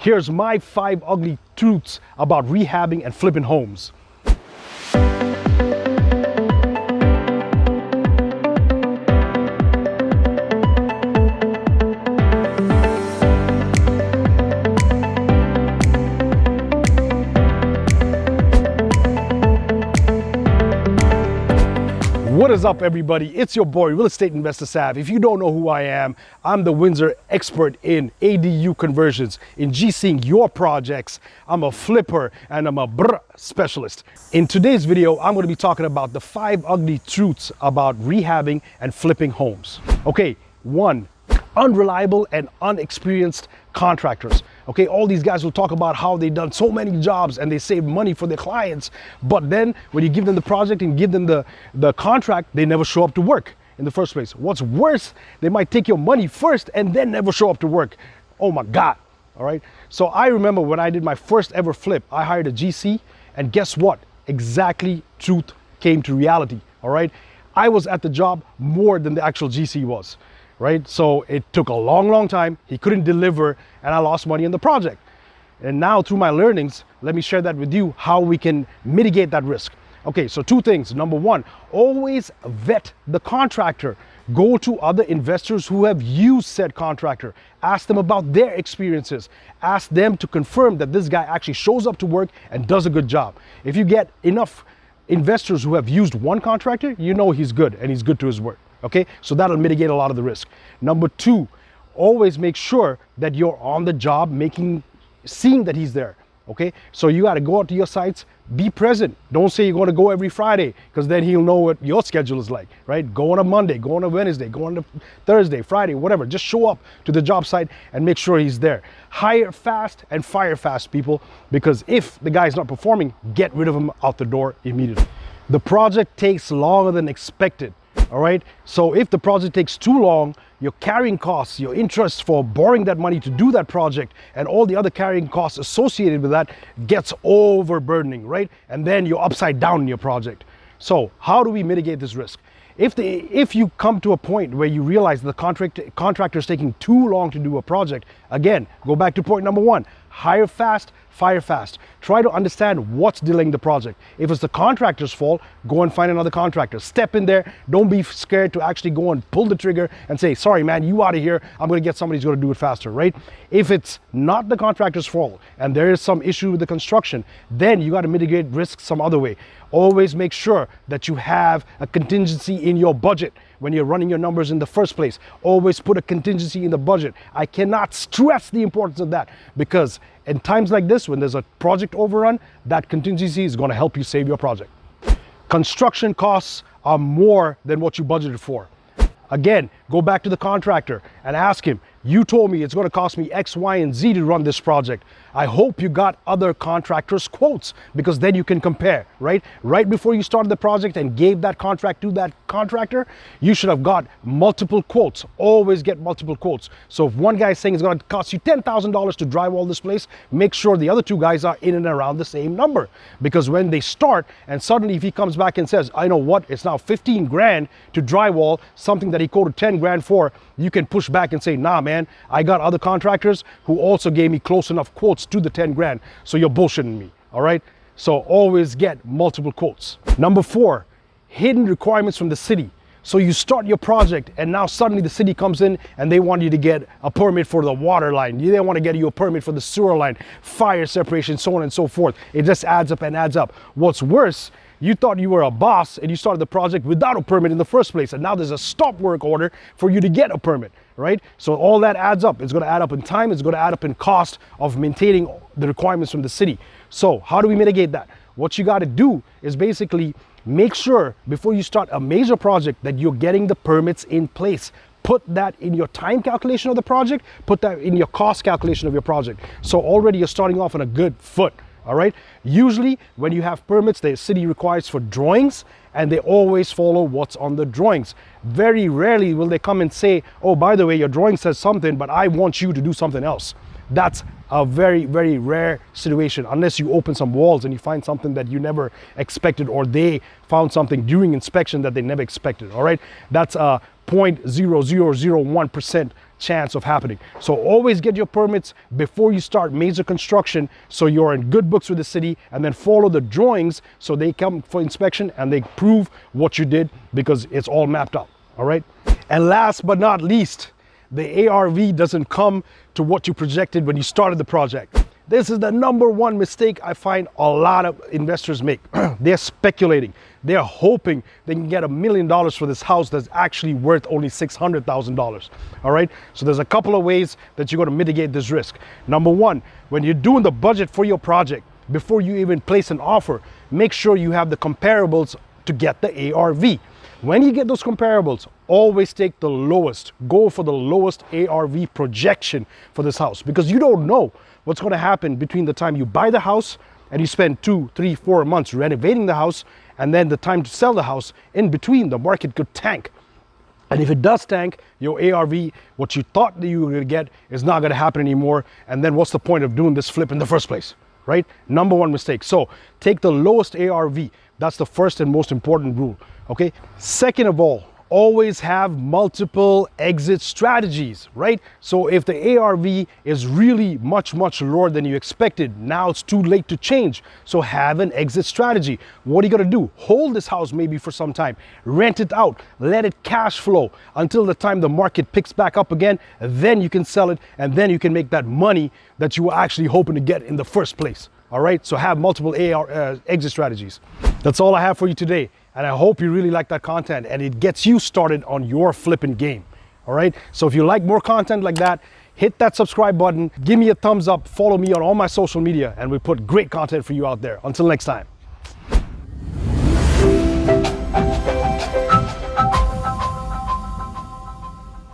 Here's my 5 ugly truths about rehabbing and flipping homes. What is up, everybody? It's your boy, Real Estate Investor Sav. If you don't know who I am, I'm the Windsor expert in ADU conversions, in GCing your projects. I'm a flipper and I'm a specialist. In today's video, I'm going to be talking about the 5 ugly truths about rehabbing and flipping homes. Okay, 1, unreliable and unexperienced contractors. Okay, all these guys will talk about how they've done so many jobs and they save money for their clients, but then when you give them the project and give them the contract, they never show up to work in the first place. What's worse, they might take your money first and then never show up to work. Oh my God. All right. So I remember when I did my first ever flip, I hired a GC, and guess what? Exactly, truth came to reality. All right. I was at the job more than the actual GC was. Right? So it took a long time. He couldn't deliver and I lost money on the project. And now through my learnings, let me share that with you, how we can mitigate that risk. Okay, so 2 things. Number 1, always vet the contractor. Go to other investors who have used said contractor. Ask them about their experiences. Ask them to confirm that this guy actually shows up to work and does a good job. If you get enough investors who have used one contractor, you know he's good and he's good to his work. Okay, so that'll mitigate a lot of the risk. Number 2, always make sure that you're on the job, seeing that he's there. Okay, so you got to go out to your sites, be present. Don't say you're going to go every Friday, because then he'll know what your schedule is like, right? Go on a Monday, go on a Wednesday, go on a Thursday, Friday, whatever. Just show up to the job site and make sure he's there. Hire fast and fire fast, people, because if the guy's not performing, get rid of him out the door immediately. The project takes longer than expected. All right, so if the project takes too long, your carrying costs, your interest for borrowing that money to do that project, and all the other carrying costs associated with that gets overburdening, right? And then you're upside down in your project. So how do we mitigate this risk? If you come to a point where you realize the contractor is taking too long to do a project, again, go back to point number 1, hire fast, fire fast. Try to understand what's delaying the project. If it's the contractor's fault, go and find another contractor. Step in there. Don't be scared to actually go and pull the trigger and say, sorry, man, you out of here. I'm going to get somebody who's going to do it faster, right? If it's not the contractor's fault and there is some issue with the construction, then you got to mitigate risk some other way. Always make sure that you have a contingency in your budget when you're running your numbers in the first place. Always put a contingency in the budget. I cannot stress the importance of that, because in times like this, when there's a project overrun, that contingency is going to help you save your project. Construction costs are more than what you budgeted for. Again, go back to the contractor and ask him, you told me it's going to cost me X, Y, and Z to run this project. I hope you got other contractors' quotes, because then you can compare, right? Right before you started the project and gave that contract to that contractor, you should have got multiple quotes. Always get multiple quotes. So if one guy is saying it's going to cost you $10,000 to drywall this place, make sure the other 2 guys are in and around the same number. Because when they start and suddenly if he comes back and says, I know what, it's now 15 grand to drywall something that he quoted 10 grand for, you can push back and say, nah, man, I got other contractors who also gave me close enough quotes to the 10 grand. So you're bullshitting me. All right. So always get multiple quotes. Number 4, hidden requirements from the city. So you start your project and now suddenly the city comes in and they want you to get a permit for the water line. They want to get you a permit for the sewer line, fire separation, so on and so forth. It just adds up and adds up. What's worse, you thought you were a boss and you started the project without a permit in the first place. And now there's a stop work order for you to get a permit, right? So all that adds up. It's going to add up in time. It's going to add up in cost of maintaining the requirements from the city. So how do we mitigate that? What you got to do is basically make sure before you start a major project that you're getting the permits in place. Put that in your time calculation of the project. Put that in your cost calculation of your project. So already you're starting off on a good foot. All right. Usually when you have permits, the city requires for drawings, and they always follow what's on the drawings. Very rarely will they come and say, oh, by the way, your drawing says something, but I want you to do something else. That's a very, very rare situation, unless you open some walls and you find something that you never expected, or they found something during inspection that they never expected. All right. That's a 0.0001% chance of happening. So always get your permits before you start major construction, so you're in good books with the city, and then follow the drawings so they come for inspection and they prove what you did, because it's all mapped out. All right. And last but not least, the ARV doesn't come to what you projected when you started the project. This is the number one mistake I find a lot of investors make. They're speculating. They're hoping they can get $1 million for this house that's actually worth only $600,000. All right. So there's a couple of ways that you're going to mitigate this risk. Number one, when you're doing the budget for your project, before you even place an offer, make sure you have the comparables to get the ARV. When you get those comparables, always take the lowest. Go for the lowest ARV projection for this house, because you don't know what's going to happen between the time you buy the house and you spend 2, 3, 4 months renovating the house, and then the time to sell the house. In between, the market could tank. And if it does tank, your ARV, what you thought that you were going to get, is not going to happen anymore. And then what's the point of doing this flip in the first place, right? Number one mistake. So take the lowest ARV. That's the first and most important rule, okay? Second of all, always have multiple exit strategies, right? So if the ARV is really much lower than you expected, now it's too late to change. So have an exit strategy. What are you gonna do? Hold this house maybe for some time, rent it out, let it cash flow until the time the market picks back up again. Then you can sell it, and then you can make that money that you were actually hoping to get in the first place. All right, so have multiple exit strategies. That's all I have for you today. And I hope you really like that content and it gets you started on your flipping game. All right, so if you like more content like that, hit that subscribe button, give me a thumbs up, follow me on all my social media, and we put great content for you out there. Until next time.